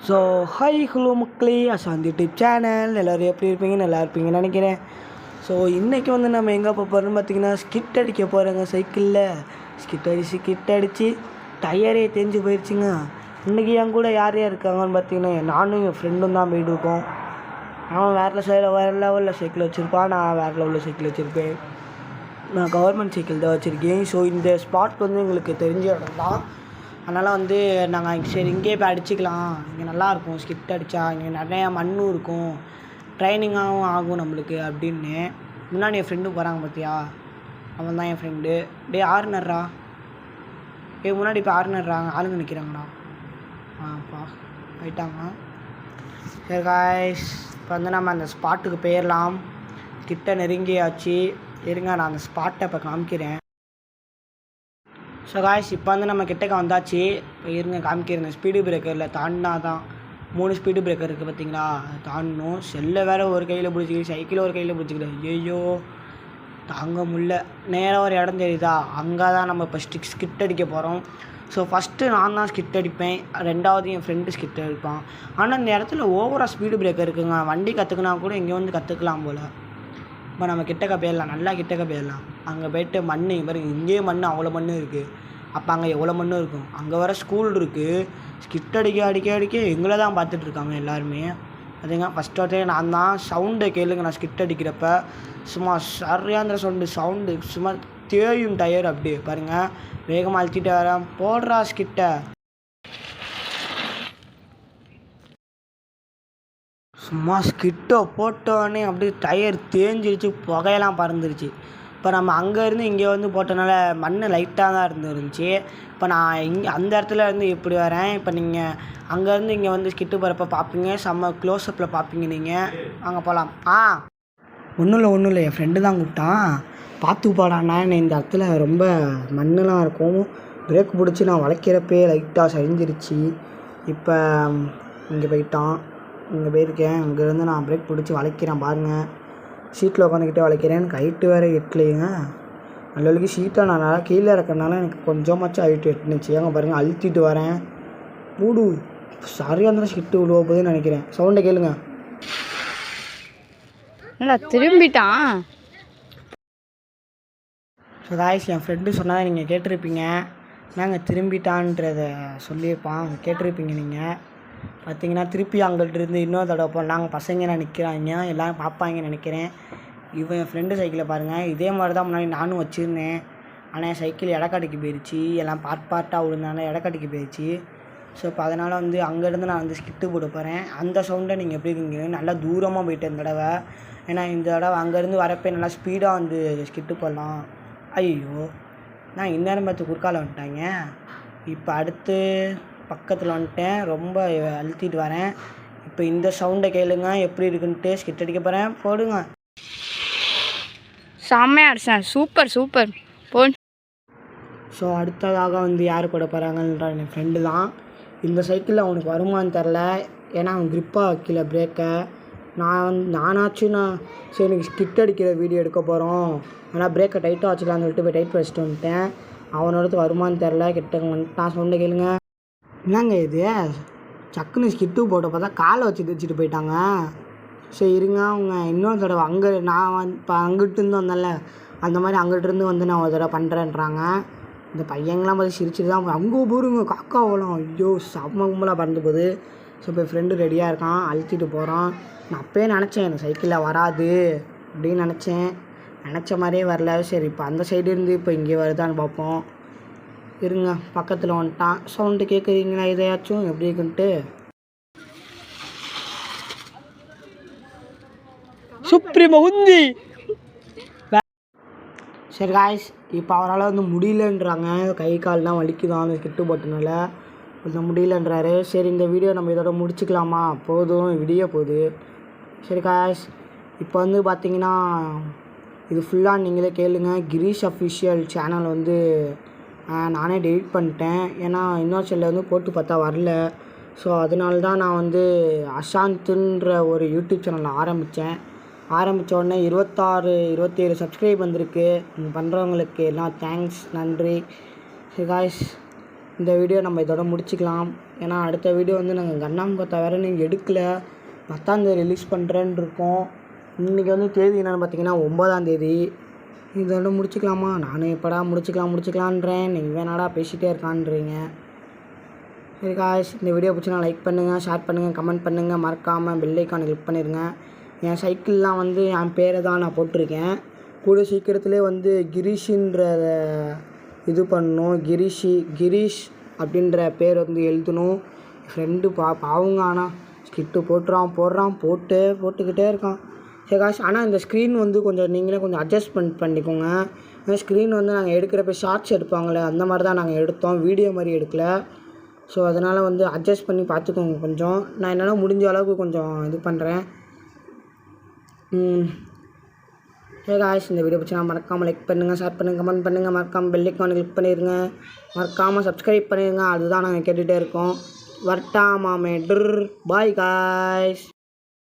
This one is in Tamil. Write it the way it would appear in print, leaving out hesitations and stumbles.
ஸோ ஹாய் ஹலோ மக்களே, அசாந்த் யூடியூப் சேனல் எல்லோரும் எப்படி இருப்பீங்க? நல்லா இருப்பீங்கன்னு நினைக்கிறேன். ஸோ இன்றைக்கி வந்து நம்ம எங்கே போகிறோம்னு பார்த்தீங்கன்னா, ஸ்கிட் அடிக்க போகிறோங்க. சைக்கிளில் ஸ்கிட் அடித்து டயரே தேஞ்சு போயிடுச்சுங்க. இன்றைக்கி என் கூட யார் யார் இருக்காங்கன்னு பார்த்தீங்கன்னா, நானும் என் ஃப்ரெண்டும் தான் போயிட்டு இருக்கோம். அவன் வேறு லெவலில் சைக்கிள் வச்சுருப்பான், நான் வேறு லெவலில் சைக்கிள் வச்சுருப்பேன். நான் கவர்மெண்ட் சைக்கிள் தான் வச்சுருக்கேன். ஸோ இந்த ஸ்பாட் வந்து எங்களுக்கு தெரிஞ்ச இடம் தான். அதனால் வந்து நாங்கள் சரி இங்கேயே போய் அடிச்சுக்கலாம், இங்கே நல்லாயிருக்கும், ஸ்கிட் அடித்தா இங்கே நிறையா மண்ணும் இருக்கும், ட்ரைனிங்காகவும் ஆகும் நம்மளுக்கு அப்படின்னு. முன்னாடி என் ஃப்ரெண்டு போகிறாங்க பார்த்தியா, அவன் தான் என் ஃப்ரெண்டு. ஆறுனர்ரா முன்னாடி இப்போ ஆறுனர்றாங்க, ஆளுங்க நிற்கிறாங்கண்ணா. போயிட்டாங்க. சரி காய்ஸ், இப்போ வந்து நம்ம அந்த ஸ்பாட்டுக்கு போயிடலாம். கிட்ட நெருங்கியாச்சு. இருங்க, நான் அந்த ஸ்பாட்டை இப்போ காமிக்கிறேன். ஸோ காய்ஸ், இப்போ வந்து நம்ம கிட்டக்க வந்தாச்சு. இப்போ இருங்க காமிக்கிறேன். ஸ்பீடு பிரேக்கரில் தாண்டினா தான் 3 ஸ்பீடு பிரேக்கர் இருக்குது பார்த்தீங்களா, அது தாண்டணும். செல்லை வேறு ஒரு கையில் பிடிச்சிக்கிது, சைக்கிளை ஒரு கையில் பிடிச்சிக்கிது. ஐயோ தாங்க முடில. நேராக ஒரு இடம் தெரியுதா, அங்கே தான் நம்ம இப்போ ஸ்கிட் அடிக்க போகிறோம். ஸோ ஃபஸ்ட்டு நான் தான் ஸ்கிட் அடிப்பேன், ரெண்டாவது என் ஃப்ரெண்டு ஸ்கிட் அடிப்பான். ஆனால் இந்த இடத்துல ஓவராக ஸ்பீடு பிரேக்கர் இருக்குங்க. வண்டி கற்றுக்கினா கூட இங்கே வந்து கற்றுக்கலாம் போல். இப்போ நம்ம கிட்டக்க போயிடலாம், நல்லா கிட்டக்க போயிடலாம். அங்கே போய்ட்டு மண் பாருங்க, இங்கேயே மண் அவ்வளோ மண் இருக்குது. அப்போ அங்கே எவ்வளோ மண் இருக்கும். அங்கே வர ஸ்கூல் இருக்குது. ஸ்கிட் அடிக்க எங்களை தான் பார்த்துட்ருக்காங்க எல்லாருமே. அதுங்க ஃபஸ்ட் வாட்டியே நான் தான். சவுண்டை கேளுங்க, நான் ஸ்கிட் அடிக்கிறப்ப சும்மா சரியான சவுண்டு சும்மா தேயும் டயர். அப்படியே பாருங்கள், வேகமாக அழுத்திட்டு வரேன். போடுறா ஸ்கிட்டை. சும்மா ஸ்கிட்டை போட்டோடனே அப்படியே டயர் தேஞ்சிருச்சு, புகையெல்லாம் பறந்துருச்சு. இப்போ நம்ம அங்கேருந்து இங்கே வந்து போட்டனால மண் லைட்டாக தான் இருந்துருந்துச்சு. இப்போ நான் அந்த இடத்துல இருந்து இப்படி வரேன். இப்போ நீங்கள் அங்கேருந்து இங்கே வந்து ஸ்கிட்டு போகிறப்ப பார்ப்பீங்க, செம்ம க்ளோஸ்அப்பில் பார்ப்பீங்க நீங்கள். அங்கே போகலாம். ஒன்றும் இல்லை, என் ஃப்ரெண்டு தான் கூப்பிட்டான். பார்த்து போடாண்ணா, இந்த இடத்துல ரொம்ப மண்ணெலாம் இருக்கும். பிரேக் பிடிச்சி நான் வளைக்கிறப்பே லைட்டாக சரிஞ்சிருச்சு. இப்போ இங்கே போயிட்டான், இங்கே போயிருக்கேன். இங்கேருந்து நான் பிரேக் பிடிச்சி வளைக்கிறேன் பாருங்கள். சீட்டில் உட்காந்துக்கிட்டே வளைக்கிறேன். எனக்கு ஹைட்டு வேறு எட்டலைங்க. நல்ல சீட்டை நான் நல்லா கீழே இருக்கிறனால எனக்கு கொஞ்சமாச்சும் ஹைட்டு எட்டுனுச்சு. அங்கே பாருங்கள், அழுத்திட்டு வரேன். பூடு சரியாக இருந்தாலும் ஸ்கிட்டு விடுவ போதுன்னு நினைக்கிறேன். சவுண்டை கேளுங்க. திரும்பிட்டான். ஸோ காய்ஸ், என் ஃப்ரெண்டு சொன்னால் நீங்கள் கேட்டிருப்பீங்க. நாங்கள் திரும்பிட்டான்றதை சொல்லியிருப்பான், கேட்டிருப்பீங்க நீங்கள். பார்த்தீங்கன்னா திருப்பி அங்கிட்ட இருந்து இன்னொரு தடவை போனாங்க. பசங்க நிற்கிறாங்க, எல்லோரும் பார்ப்பாங்கன்னு நினைக்கிறேன். இவன் என் ஃப்ரெண்டு சைக்கிளை பாருங்கள், இதே மாதிரி தான் முன்னாடி நானும் வச்சுருந்தேன். ஆனால் என் சைக்கிள் இடக்காட்டிக்கு போயிடுச்சு, எல்லாம் பார்ட்டாக விழுந்தாலும் இடக்காட்டிக்கு போயிடுச்சு. ஸோ இப்போ அதனால் வந்து அங்கேருந்து நான் வந்து ஸ்கிட்டு போட போகிறேன். அந்த சவுண்டை நீங்கள் எப்படி இருக்கீங்க? நல்லா தூரமாக போயிட்டேன் இந்த தடவை. ஏன்னா இந்த தடவை அங்கேருந்து வரப்போ நல்லா ஸ்பீடாக வந்து ஸ்கிட்டு போடலாம். ஐயோ, நான் இந்நேரம் பார்த்து குறுக்கால வந்துட்டாங்க. இப்போ அடுத்து பக்கத்தில் வந்துட்டேன், ரொம்ப அழுத்திட்டு வரேன். இப்போ இந்த சவுண்டை கேளுங்க எப்படி இருக்குன்ட்டு. ஸ்கிட் அடிக்க போகிறேன், போடுங்க. செம்மையாக அடிச்சேன், சூப்பர் போன். ஸோ அடுத்ததாக வந்து யார் கூட போகிறாங்கன்ற என் ஃப்ரெண்டு தான். இந்த சைக்கிளில் அவனுக்கு வருமானு தெரில, ஏன்னா அவன் க்ரிப்பாக வைக்கல பிரேக்கை. நானாச்சும் சரி எனக்கு ஸ்கிட் அடிக்கிற வீடியோ எடுக்க போகிறோம், ஆனால் பிரேக்கை டைட்டாக வச்சுக்கலான்னு சொல்லிட்டு போய் டைட் வச்சுட்டு வந்துட்டேன். அவனோடது வருமானு தெரில. கிட்ட வந்துட்டான். சவுண்டை கேளுங்க. என்னங்க இது, சக்குன்னு ஸ்கிட்டு போட்ட பார்த்தா காலை வச்சு தைச்சிட்டு போயிட்டாங்க. சரி இருங்க, அவங்க இன்னொரு தடவை அங்கே நான் இப்போ அங்கிட்டிருந்து வந்தேன்ல, அந்த மாதிரி அங்கிட்டிருந்து வந்து நான் ஒரு தடவை பண்ணுறேன்றாங்க. இந்த பையங்களாம் பார்த்து சிரிச்சுட்டு தான் அங்கே போருங்க காக்கா ஓலம். ஐயோ செம்ம கும்பலாக பறந்து போகுது. ஸோ இப்போ ஃப்ரெண்டு ரெடியாக இருக்கான், அழுத்திட்டு போகிறான். நான் அப்போயே நினச்சேன் இந்த சைக்கிளில் வராது அப்படின்னு நினச்ச மாதிரியே வரல. சரி இப்போ அந்த சைடு இருந்து இப்போ இங்கே வருதான்னு பார்ப்போம். இருங்க, பக்கத்தில் வந்துட்டான். சவுண்டு கேட்குறீங்களா இதையாச்சும் எப்படி இருக்குன்ட்டு? சுப்ரீம உந்தி. சரி காய்ஸ், இப்போ அவரால் வந்து முடியலன்றாங்க, கை கால்லாம் வலிக்குதான் அந்த கிட்டு போட்டனால, கொஞ்சம் முடியலன்றாரு. சரி இந்த வீடியோ நம்ம இதோட முடிச்சுக்கலாமா? போதும், விடிய போகுது. சரி காய்ஸ், இப்போ வந்து பார்த்தீங்கன்னா இது ஃபுல்லாக நீங்களே கேளுங்க. கிரீஷ் அஃபிஷியல் சேனல் வந்து நானே டெலிட் பண்ணிட்டேன், ஏன்னா இன்னொரு செல்லில் வந்து போட்டு பார்த்தா வரல. ஸோ அதனால தான் நான் வந்து அசாந்துன்ற ஒரு யூடியூப் சேனல் ஆரம்பித்த உடனே 27 சப்ஸ்கிரைப் வந்திருக்கு. பண்ணுறவங்களுக்கு எல்லாம் தேங்க்ஸ், நன்றி. சரி காய்ஸ், இந்த வீடியோ நம்ம இதோட முடிச்சுக்கலாம். ஏன்னா அடுத்த வீடியோ வந்து நாங்கள் கண்ணாமுகத்தா வேறு நீங்கள் எடுக்கலை, 10ஆந்தேதி ரிலீஸ் பண்ணுறேன்னு இருக்கோம். இன்றைக்கி வந்து தேதி என்னென்னு பார்த்தீங்கன்னா 9ஆந்தேதி. இதோட முடிச்சுக்கலாமா? நானும் எப்படா முடிச்சுக்கலான்றேன், நீங்கள் வேணாடா பேசிகிட்டே இருக்கான்றீங்க. சரி காய்ஸ், இந்த வீடியோ பிடிச்சினா லைக் பண்ணுங்கள், ஷேர் பண்ணுங்கள், கமெண்ட் பண்ணுங்கள், மறக்காமல் பெல் ஐக்கானை கிளிக் பண்ணிடுங்க. என் சைக்கிள்லாம் வந்து என் பேரை தான் நான் போட்டிருக்கேன். கூட சீக்கிரத்துலேயே வந்து கிரீஷின்ற இது பண்ணணும். கிரீஷ் அப்படின்ற பேர் வந்து எழுதணும். ஃப்ரெண்டு பாவுங்க, ஆனால் ஸ்கிட்டு போட்டுக்கிட்டே இருக்கான். சரி காய்ஸ், ஆனால் இந்த ஸ்க்ரீன் வந்து கொஞ்சம் நீங்களே கொஞ்சம் அட்ஜஸ்ட்மெண்ட் பண்ணிக்கோங்க. ஏன்னா ஸ்க்ரீன் வந்து நாங்கள் எடுக்கிறப்ப ஷார்ட்ஸ் எடுப்பாங்களே அந்த மாதிரி தான் நாங்கள் எடுத்தோம், வீடியோ மாதிரி எடுக்கல. ஸோ அதனால் வந்து அட்ஜஸ்ட் பண்ணி பார்த்துக்கோங்க கொஞ்சம். நான் என்னால் முடிஞ்ச அளவுக்கு கொஞ்சம் இது பண்ணுறேன். ஹே காய்ஸ், இந்த வீடியோ பிடிச்சா மறக்காமல் லைக் பண்ணுங்கள், ஷேர் பண்ணுங்கள், கமெண்ட் பண்ணுங்கள், மறக்காமல் பெல் ஐக்கானை கிளிக் பண்ணிடுங்க, மறக்காமல் சப்ஸ்கிரைப் பண்ணிடுங்க. அதுதான் நாங்கள் கேட்டுகிட்டே இருக்கோம். வரட்டா மாமே. Bye guys.